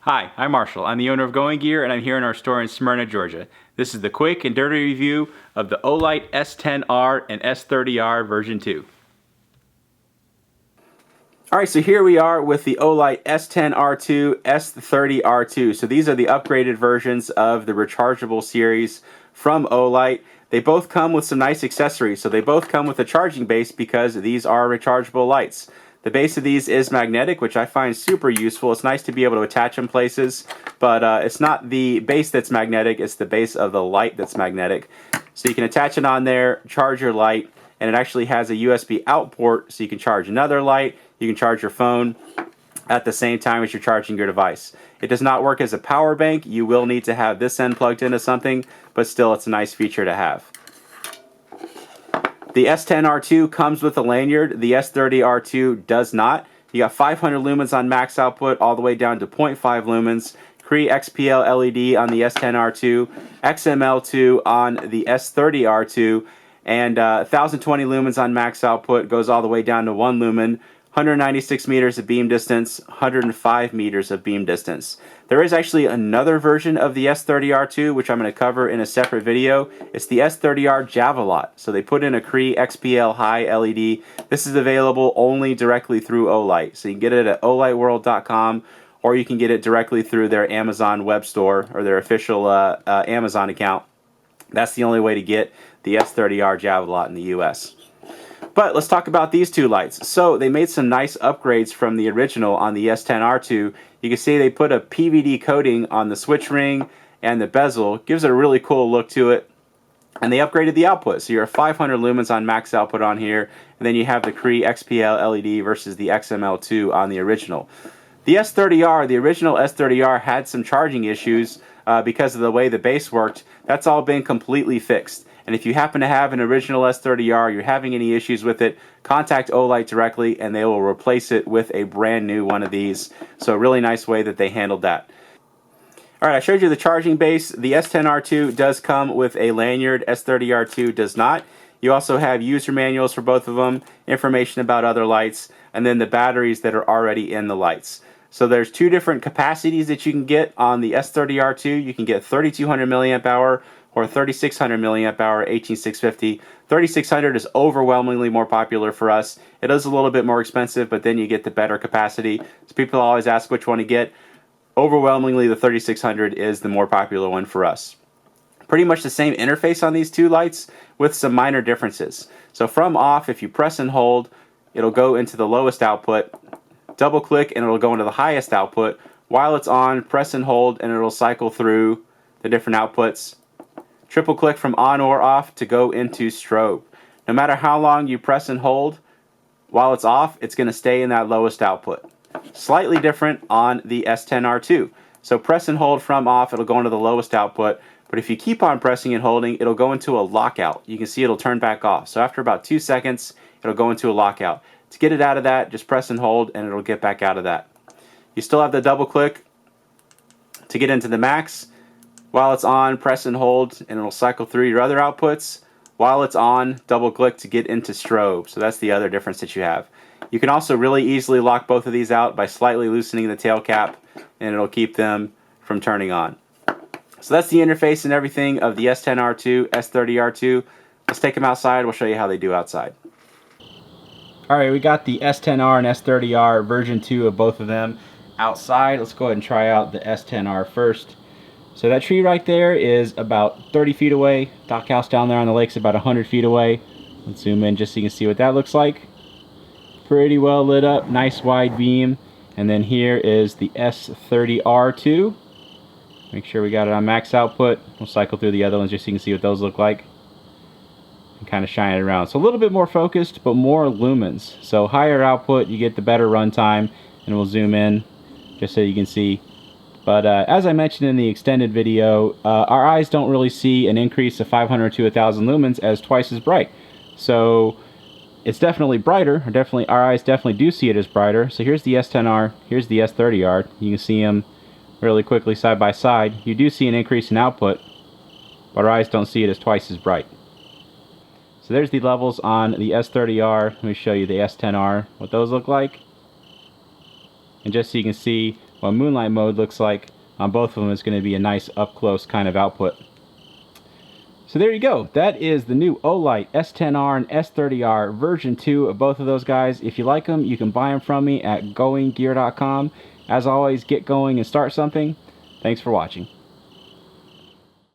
Hi, I'm Marshall. I'm the owner of Going Gear, and I'm here in our store in Smyrna, Georgia. This is the quick and dirty review of the Olight S10R and S30R version 2. Alright, so here we are with the Olight S10R2, S30R2. So these are the upgraded versions of the Rechargeable series from Olight. They both come with some nice accessories. So they both come with a charging base because these are rechargeable lights. The base of these is magnetic, which I find super useful. It's nice to be able to attach in places, but it's not the base that's magnetic, it's the base of the light that's magnetic. So you can attach it on there, charge your light, and it actually has a USB out port so you can charge another light, you can charge your phone at the same time as you're charging your device. It does not work as a power bank. You will need to have this end plugged into something, but still it's a nice feature to have. The S10R2 comes with a lanyard. The S30R2 does not. You got 500 lumens on max output all the way down to 0.5 lumens. Cree XPL LED on the S10R2, XML2 on the S30R2, and 1020 lumens on max output, goes all the way down to 1 lumen. 196 meters of beam distance, 105 meters of beam distance. There is actually another version of the S30R2, which I'm going to cover in a separate video. It's the S30R Javelot. So they put in a Cree XPL High LED. This is available only directly through Olight. So you can get it at olightworld.com, or you can get it directly through their Amazon web store or their official Amazon account. That's the only way to get the S30R Javelot in the US. But let's talk about these two lights. So they made some nice upgrades from the original on the S10R2. You can see they put a PVD coating on the switch ring and the bezel. Gives it a really cool look to it. And they upgraded the output. So you're 500 lumens on max output on here. And then you have the Cree XPL LED versus the XML2 on the original. The S30R, the original S30R, had some charging issues because of the way the base worked. That's all been completely fixed. And if you happen to have an original S30R, you're having any issues with it, contact Olight directly and they will replace it with a brand new one of these. So a really nice way that they handled that. Alright, I showed you the charging base. The S10R2 does come with a lanyard, S30R2 does not. You also have user manuals for both of them, information about other lights, and then the batteries that are already in the lights. So there's two different capacities that you can get on the S30R2. You can get 3200 milliamp hour or 3600 milliamp hour 18650. 3600 is overwhelmingly more popular for us. It is a little bit more expensive, but then you get the better capacity. So people always ask which one to get. Overwhelmingly, the 3600 is the more popular one for us. Pretty much the same interface on these two lights with some minor differences. So from off, if you press and hold, it'll go into the lowest output. Double click and it'll go into the highest output. While it's on, press and hold and it'll cycle through the different outputs. Triple click from on or off to go into strobe. No matter how long you press and hold, while it's off, it's going to stay in that lowest output. Slightly different on the S10R2. So press and hold from off, it'll go into the lowest output. But if you keep on pressing and holding, it'll go into a lockout. You can see it'll turn back off. So after about 2 seconds, it'll go into a lockout. To get it out of that, just press and hold and it'll get back out of that. You still have the double click to get into the max. While it's on, press and hold and it'll cycle through your other outputs. While it's on, double click to get into strobe. So that's the other difference that you have. You can also really easily lock both of these out by slightly loosening the tail cap and it'll keep them from turning on. So that's the interface and everything of the S10R2, S30R2. Let's take them outside. We'll show you how they do outside. Alright, we got the S10R and S30R version 2 of both of them outside. Let's go ahead and try out the S10R first. So that tree right there is about 30 feet away. Dock house down there on the lake's about 100 feet away. Let's zoom in just so you can see what that looks like. Pretty well lit up, nice wide beam. And then here is the S30R2. Make sure we got it on max output. We'll cycle through the other ones just so you can see what those look like. And kind of shine it around. So a little bit more focused, but more lumens. So higher output, you get the better runtime. And we'll zoom in just so you can see. But as I mentioned in the extended video, our eyes don't really see an increase of 500 to 1000 lumens as twice as bright. So it's definitely brighter, or our eyes definitely do see it as brighter. So here's the S10R, here's the S30R. You can see them really quickly side by side. You do see an increase in output, but our eyes don't see it as twice as bright. So there's the levels on the S30R. Let me show you the S10R, what those look like. And just so you can see, what moonlight mode looks like on both of them is going to be a nice up close kind of output. So there you go. That is the new Olight S10R and S30R version 2 of both of those guys. If you like them, you can buy them from me at goinggear.com. As always, get going and start something. Thanks for watching.